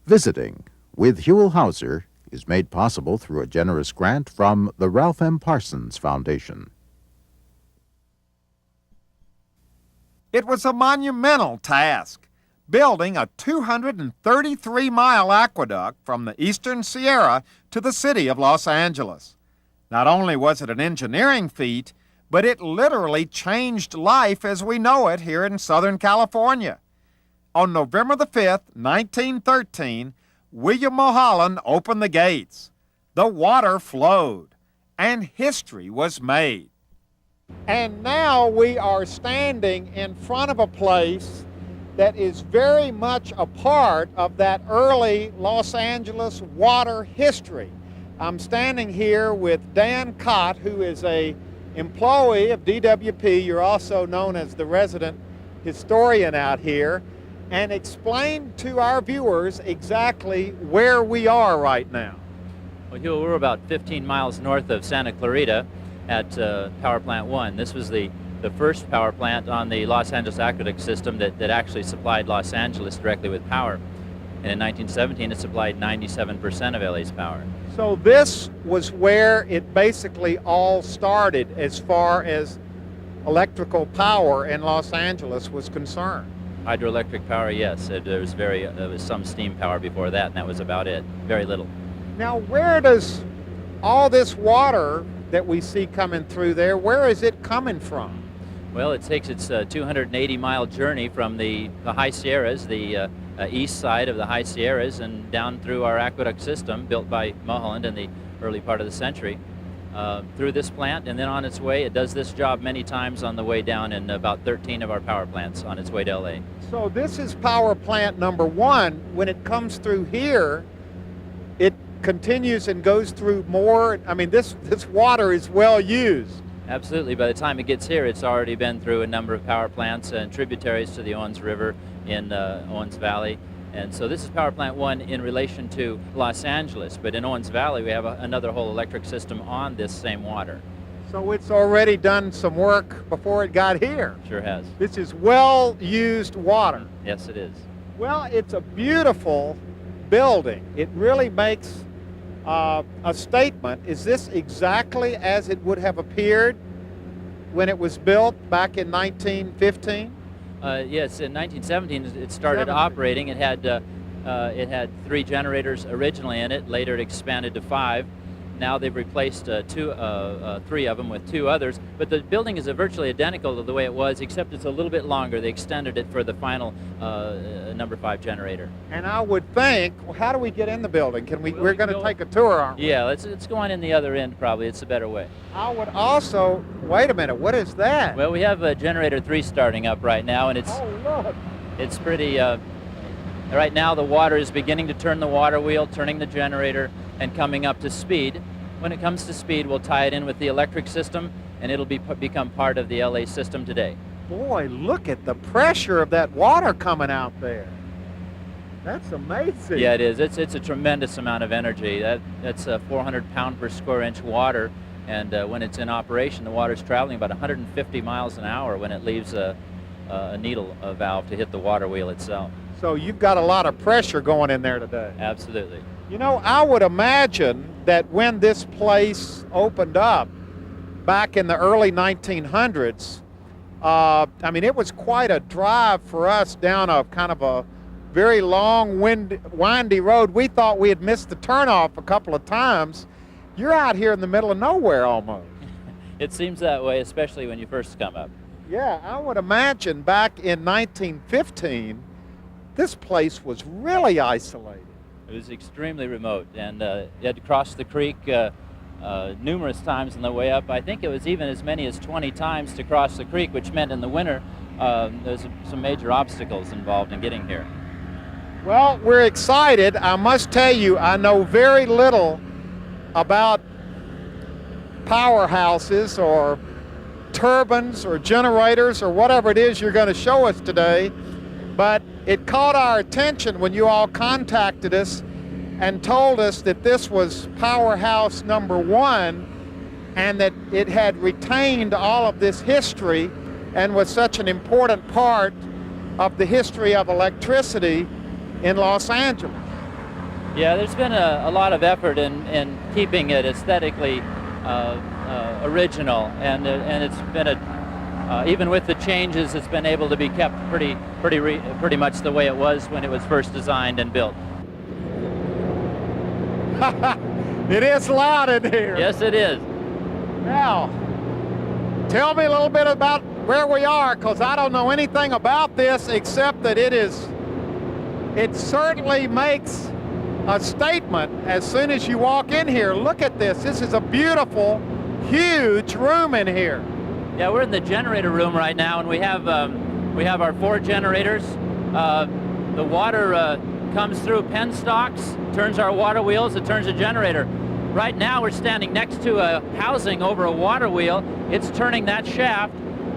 Visiting with Huell Hauser is made possible through a generous grant from the Ralph M. Parsons Foundation. It was a monumental task, building a 233-mile aqueduct from the Eastern Sierra to the city of Los Angeles. Not only was it an engineering feat, but it literally changed life as we know it here in Southern California. On November the 5th, 1913, William Mulholland opened the gates. The water flowed, and history was made. And now we are standing in front of a place that is very much a part of that early Los Angeles water history. I'm standing here with Dan Cott, who is an employee of DWP. You're also known as the resident historian out here. And explain to our viewers exactly where we are right now. Well, Huell, we're about 15 miles north of Santa Clarita at Power Plant 1. This was the first power plant on the Los Angeles aqueduct system that actually supplied Los Angeles directly with power. And in 1917, it supplied 97% of LA's power. So this was where it basically all started as far as electrical power in Los Angeles was concerned. Hydroelectric power, yes. There was some steam power before that, and that was about it. Very little. Now, where does all this water that we see coming through there, where is it coming from? Well, it takes its 280-mile journey from the High Sierras, the east side of the High Sierras, and down through our aqueduct system built by Mulholland in the early part of the century, through this plant, and then on its way. It does this job many times on the way down in about 13 of our power plants on its way to LA. So this is power plant number 1. When it comes through here, it continues and goes through more. I mean, this water is well used. Absolutely. By the time it gets here, it's already been through a number of power plants and tributaries to the Owens River in Owens Valley. And so this is Power Plant 1 in relation to Los Angeles, but in Owens Valley we have another whole electric system on this same water. So it's already done some work before it got here. Sure has. This is well-used water. Yes, it is. Well, it's a beautiful building. It really makes a statement. Is this exactly as it would have appeared when it was built back in 1915? Yes, in 1917 it started operating. It had 3 generators originally in it. Later it expanded to 5. Now they've replaced 3 of them with 2 others. But the building is virtually identical to the way it was, except it's a little bit longer. They extended it for the final number 5 generator. And I would think, well, how do we get in the building? We're going to take a tour, aren't we? Yeah, let's go on in the other end probably. It's a better way. I would also, wait a minute, what is that? Well, we have generator 3 starting up right now, and it's pretty, right now the water is beginning to turn the water wheel, turning the generator, and coming up to speed. When it comes to speed, we'll tie it in with the electric system, and it'll become part of the LA system today. Boy, look at the pressure of that water coming out there. That's amazing. Yeah, it is. It's a tremendous amount of energy. That's 400 pound per square inch water, and when it's in operation, the water's traveling about 150 miles an hour when it leaves a needle valve to hit the water wheel itself. So you've got a lot of pressure going in there today. Absolutely. You know, I would imagine that when this place opened up back in the early 1900s, I mean, it was quite a drive for us down a kind of a very long, windy road. We thought we had missed the turnoff a couple of times. You're out here in the middle of nowhere almost. It seems that way, especially when you first come up. Yeah, I would imagine back in 1915, this place was really isolated. It was extremely remote, and you had to cross the creek numerous times on the way up. I think it was even as many as 20 times to cross the creek, which meant in the winter there's some major obstacles involved in getting here. Well, we're excited. I must tell you, I know very little about powerhouses or turbines or generators or whatever it is you're going to show us today, but it caught our attention when you all contacted us and told us that this was powerhouse number 1 and that it had retained all of this history and was such an important part of the history of electricity in Los Angeles. Yeah, there's been a lot of effort in keeping it aesthetically original, and it's been even with the changes, it's been able to be kept pretty much the way it was when it was first designed and built. It is loud in here. Yes, it is. Now, tell me a little bit about where we are, because I don't know anything about this except that it certainly makes a statement as soon as you walk in here. Look at this. This is a beautiful, huge room in here. Yeah, we're in the generator room right now, and we have our 4 generators. The water comes through penstocks, turns our water wheels, it turns a generator. Right now we're standing next to a housing over a water wheel. It's turning that shaft,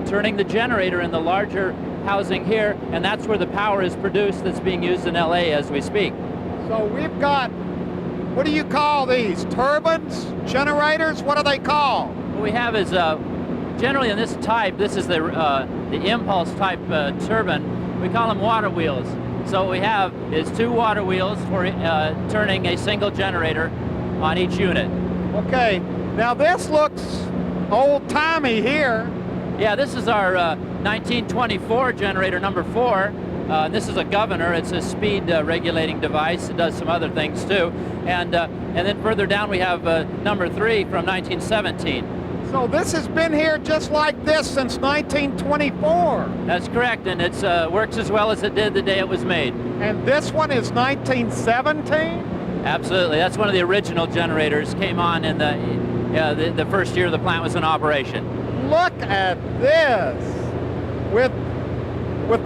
turning the generator in the larger housing here, and that's where the power is produced that's being used in LA as we speak. So we've got, what do you call these? Turbines? Generators? What are they called? What we have is generally in this type, this is the impulse type turbine. We call them water wheels. So what we have is 2 water wheels for turning a single generator on each unit. Okay, now this looks old-timey here. Yeah, this is our 1924 generator number 4. This is a governor. It's a speed regulating device. It does some other things too. And then further down we have number 3 from 1917. So this has been here just like this since 1924. That's correct, and it works as well as it did the day it was made. And this one is 1917? Absolutely. That's one of the original generators. Came on in the first year the plant was in operation. Look at this with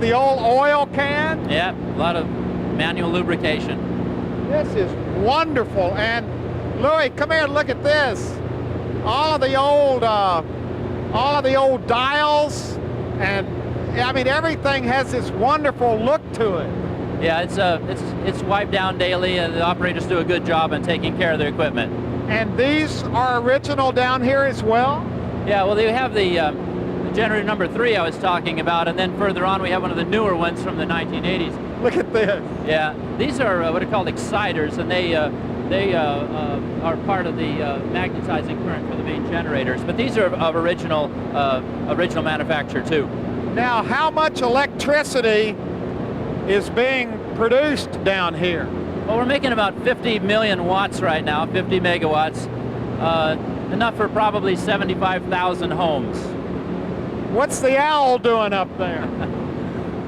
the old oil can. Yeah, a lot of manual lubrication. This is wonderful. And Louis, come here and look at this. All of the old dials, and I mean everything has this wonderful look to it. Yeah, it's wiped down daily, and the operators do a good job in taking care of their equipment. And these are original down here as well? Yeah, well, they have the generator number 3 I was talking about, and then further on we have one of the newer ones from the 1980s. Look at this. Yeah, these are what are called exciters, and they are part of the magnetizing current for the main generators. But these are of original manufacture too. Now, how much electricity is being produced down here? Well, we're making about 50 million watts right now, 50 megawatts, enough for probably 75,000 homes. What's the owl doing up there?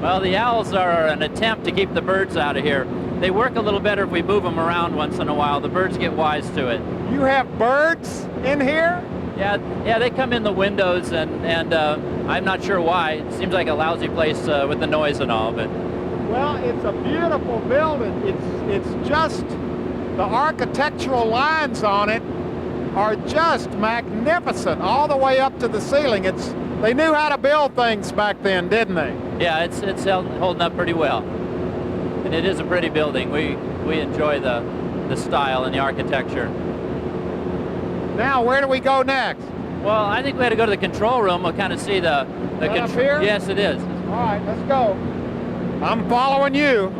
Well, the owls are an attempt to keep the birds out of here. They work a little better if we move them around once in a while. The birds get wise to it. You have birds in here? Yeah, they come in the windows, and I'm not sure why. It seems like a lousy place with the noise and all, but... Well, it's a beautiful building. It's just, the architectural lines on it are just magnificent, all the way up to the ceiling. They knew how to build things back then, didn't they? Yeah, it's holding up pretty well. And it is a pretty building. We enjoy the style and the architecture. Now, where do we go next? Well, I think we had to go to the control room. We'll kind of see the up here? Yes, it is. All right, let's go. I'm following you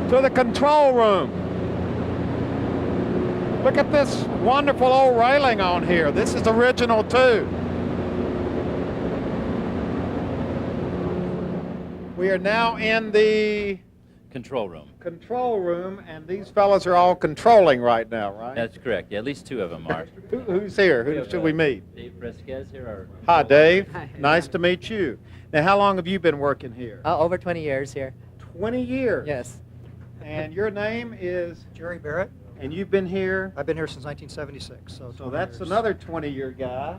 to the control room. Look at this wonderful old railing on here. This is original too. We are now in the Control room. Control room, and these fellas are all controlling right now, right? That's correct. Yeah, at least 2 of them are. Who's here? Who should we meet? Dave Fresquez here. Hi, Dave. Hi. Nice to meet you. Now, how long have you been working here? Over 20 years here. 20 years? Yes. And your name is? Jerry Barrett. And you've been here? I've been here since 1976. So 20 that's years. another 20-year guy.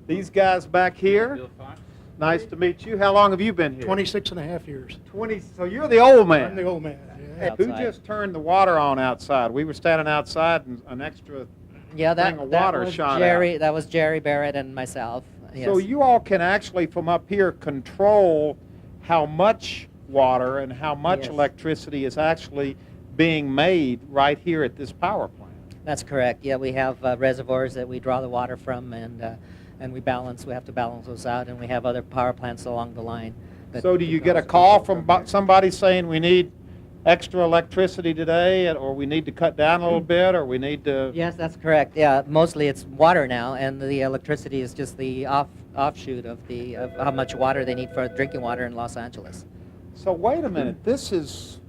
These guys back here? Bill Fox. Nice to meet you. How long have you been here? 26 and a half years. 20. So you're the old man. I'm the old man. Hey, Yeah. who Outside. just turned the water on outside? We were standing outside and an extra Yeah, thing of water was shot Jerry. out. That was Jerry Barrett and myself. Yes. So you all can actually, from up here, control how much water and how much Yes. electricity is actually being made right here at this power plant. That's correct. Yeah, we have reservoirs that we draw the water from, and we balance. We have to balance those out, and we have other power plants along the line. that So do you keep get a those. call from somebody saying we need extra electricity today, or we need to cut down a little bit, or we need to... Yes, that's correct. Yeah, mostly it's water now, and the electricity is just the offshoot of how much water they need for drinking water in Los Angeles. So wait a minute, this is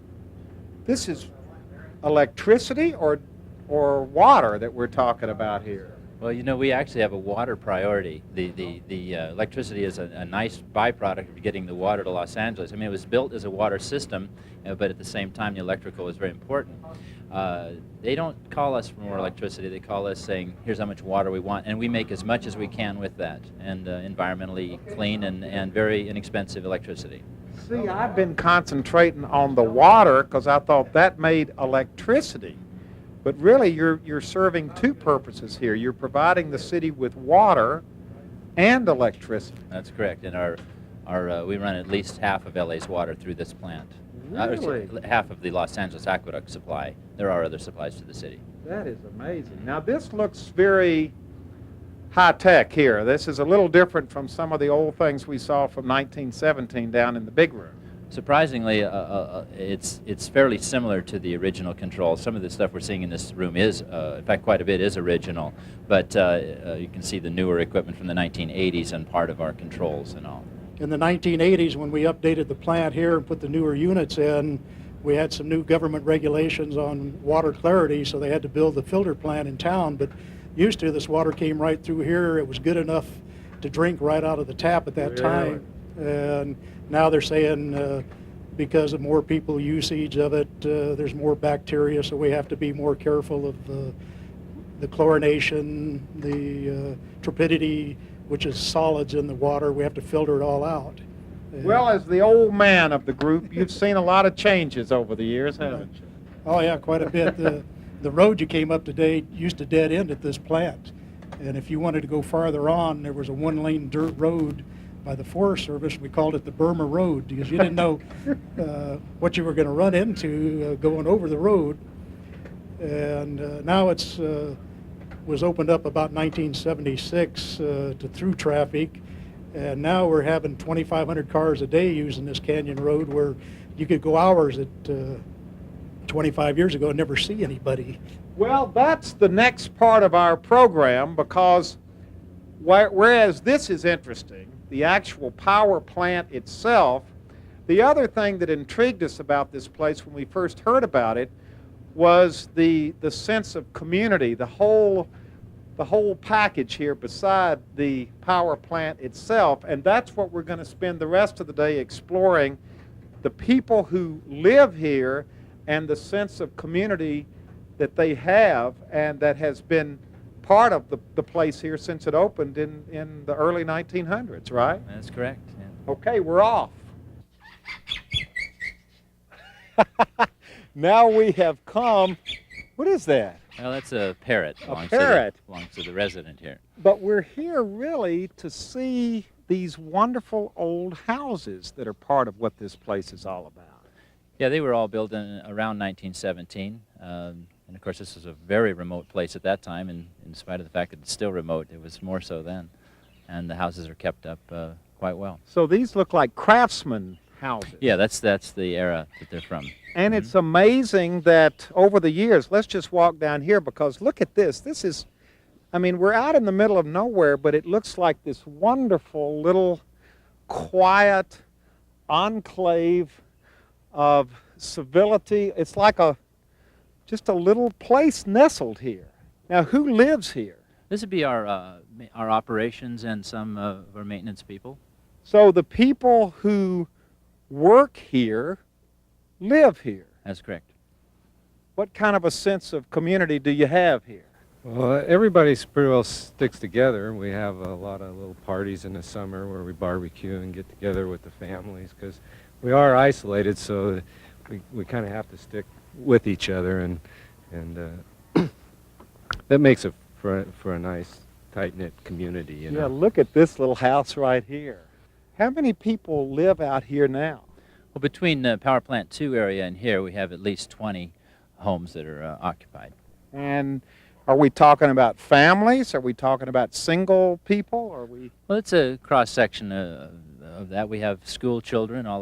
electricity or water that we're talking about here? Well, you know, we actually have a water priority. The electricity is a nice byproduct of getting the water to Los Angeles. I mean, it was built as a water system, but at the same time, the electrical is very important. They don't call us for more electricity. They call us saying, here's how much water we want, and we make as much as we can with that, and environmentally clean and very inexpensive electricity. See, I've been concentrating on the water because I thought that made electricity. But really, you're serving two purposes here. You're providing the city with water and electricity. That's correct. And we run at least half of LA's water through this plant. Really? Half of the Los Angeles aqueduct supply. There are other supplies to the city. That is amazing. Now, this looks very high-tech here. This is a little different from some of the old things we saw from 1917 down in the big room. Surprisingly, it's fairly similar to the original control. Some of the stuff we're seeing in this room is, in fact, quite a bit is original. But you can see the newer equipment from the 1980s and part of our controls and all. In the 1980s, when we updated the plant here and put the newer units in, we had some new government regulations on water clarity, so they had to build the filter plant in town. But used to, this water came right through here. It was good enough to drink right out of the tap at that time. And now they're saying because of more people usage of it, there's more bacteria, so we have to be more careful of the chlorination, the turbidity, which is solids in the water. We have to filter it all out. Well, as the old man of the group, you've seen a lot of changes over the years, haven't you? Oh yeah, quite a bit. The road you came up today used to dead end at this plant, and if you wanted to go farther on, there was a one-lane dirt road by the Forest Service. We called it the Burma Road because you didn't know what you were going to run into going over the road. And now it's was opened up about 1976 to through traffic, and now we're having 2,500 cars a day using this Canyon Road, where you could go hours at 25 years ago and never see anybody. Well, that's the next part of our program, because whereas this is interesting, the actual power plant itself, the other thing that intrigued us about this place when we first heard about it was the sense of community, the whole package here beside the power plant itself. And that's what we're going to spend the rest of the day exploring, the people who live here and the sense of community that they have and that has been part of the place here since it opened in the early 1900s, right? That's correct. Yeah. Okay, we're off. Now we have come. What is that? Well, that's a parrot. Parrot. Belongs to the resident here. But we're here really to see these wonderful old houses that are part of what this place is all about. Yeah, they were all built around 1917. And of course, this was a very remote place at that time, and in spite of the fact that it's still remote, it was more so then. And the houses are kept up quite well. So these look like craftsman houses. Yeah, that's the era that they're from. And it's amazing that over the years, let's just walk down here, because look at this. This is, I mean, we're out in the middle of nowhere, but it looks like this wonderful little quiet enclave of civility. It's like just a little place nestled here. Now, who lives here? This would be our operations and some of our maintenance people. So the people who work here live here. That's correct. What kind of a sense of community do you have here? Well, everybody pretty well sticks together. We have a lot of little parties in the summer where we barbecue and get together with the families, because we are isolated, so we kind of have to stick with each other, and that makes it for a nice tight-knit community, you know. Yeah, look at this little house right here. How many people live out here now? Well, between Power Plant 2 area and here, we have at least 20 homes that are occupied. And are we talking about families? Are we talking about single people? Are we? Well, it's a cross-section of that. We have school children all